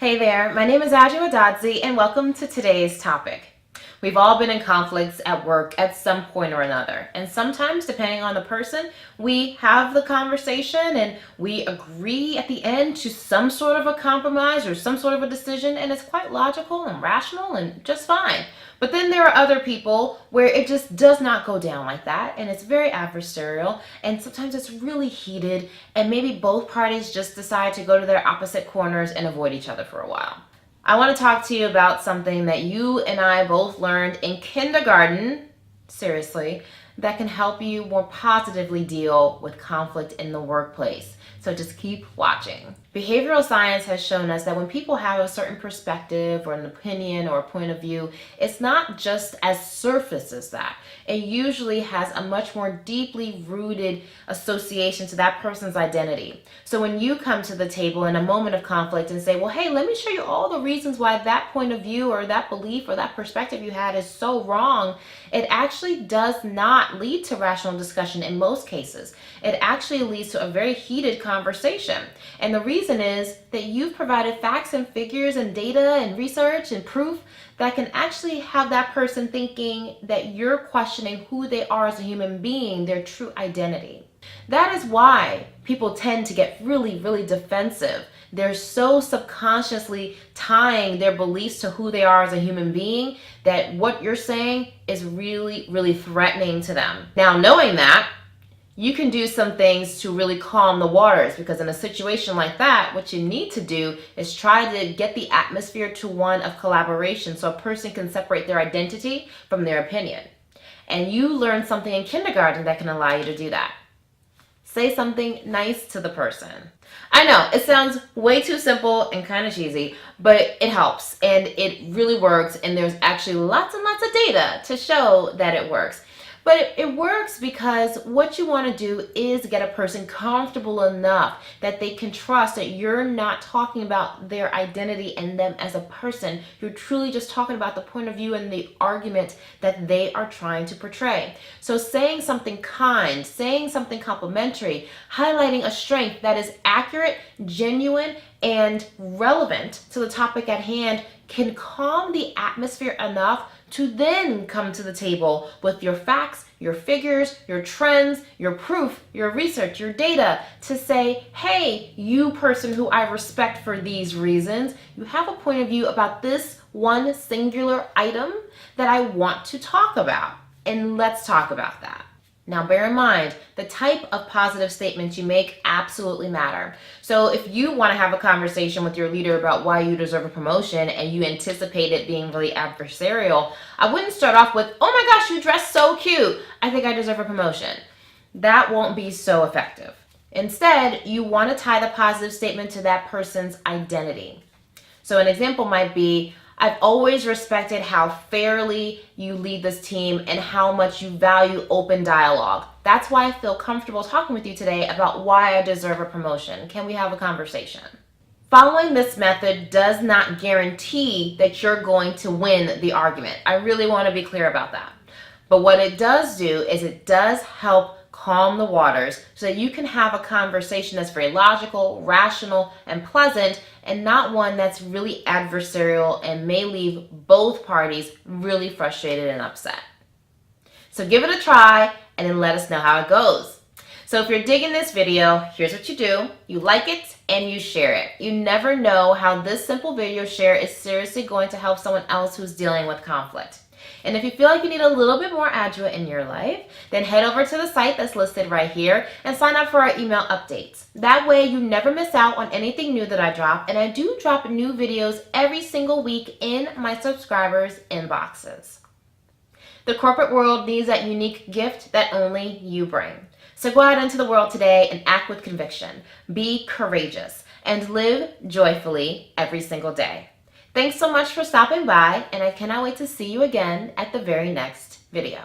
Hey there, my name is Adwoa, and welcome to today's topic. We've all been in conflicts at work at some point or another, and sometimes, depending on the person, we have the conversation and we agree at the end to some sort of a compromise or some sort of a decision, and it's quite logical and rational and just fine. But then there are other people where it just does not go down like that, and it's very adversarial, and sometimes it's really heated, and maybe both parties just decide to go to their opposite corners and avoid each other for a while. I want to talk to you about something that you and I both learned in kindergarten, seriously, that can help you more positively deal with conflict in the workplace. So just keep watching. Behavioral science has shown us that when people have a certain perspective or an opinion or a point of view, it's not just as surface as that. It usually has a much more deeply rooted association to that person's identity. So when you come to the table in a moment of conflict and say, well, hey, let me show you all the reasons why that point of view or that belief or that perspective you had is so wrong, it actually does not lead to rational discussion in most cases. It actually leads to a very heated conversation. And the reason is that you've provided facts and figures and data and research and proof that can actually have that person thinking that you're questioning who they are as a human being, their true identity. That is why people tend to get really, really defensive. They're so subconsciously tying their beliefs to who they are as a human being that what you're saying is really, really threatening to them. Now, knowing that, you can do some things to really calm the waters, because in a situation like that, what you need to do is try to get the atmosphere to one of collaboration so a person can separate their identity from their opinion. And you learn something in kindergarten that can allow you to do that. Say something nice to the person. I know, it sounds way too simple and kind of cheesy, but it helps and it really works, and there's actually lots and lots of data to show that it works. But it works because what you want to do is get a person comfortable enough that they can trust that you're not talking about their identity and them as a person. You're truly just talking about the point of view and the argument that they are trying to portray. So saying something kind, saying something complimentary, highlighting a strength that is accurate, genuine, and relevant to the topic at hand can calm the atmosphere enough to then come to the table with your facts, your figures, your trends, your proof, your research, your data to say, hey, you person who I respect for these reasons, you have a point of view about this one singular item that I want to talk about. And let's talk about that. Now, bear in mind, the type of positive statements you make absolutely matter. So if you want to have a conversation with your leader about why you deserve a promotion and you anticipate it being really adversarial, I wouldn't start off with, oh my gosh, you dress so cute, I think I deserve a promotion. That won't be so effective. Instead, you want to tie the positive statement to that person's identity. So an example might be, I've always respected how fairly you lead this team and how much you value open dialogue. That's why I feel comfortable talking with you today about why I deserve a promotion. Can we have a conversation? Following this method does not guarantee that you're going to win the argument. I really want to be clear about that. But what it does do is it does help calm the waters so that you can have a conversation that's very logical, rational, and pleasant, and not one that's really adversarial and may leave both parties really frustrated and upset. So give it a try and then let us know how it goes. So if you're digging this video, here's what you do. You like it and you share it. You never know how this simple video share is seriously going to help someone else who's dealing with conflict. And if you feel like you need a little bit more Adwoa in your life, then head over to the site that's listed right here and sign up for our email updates. That way you never miss out on anything new that I drop, and I do drop new videos every single week in my subscribers' inboxes. The corporate world needs that unique gift that only you bring. So go out into the world today and act with conviction. Be courageous and live joyfully every single day. Thanks so much for stopping by, and I cannot wait to see you again at the very next video.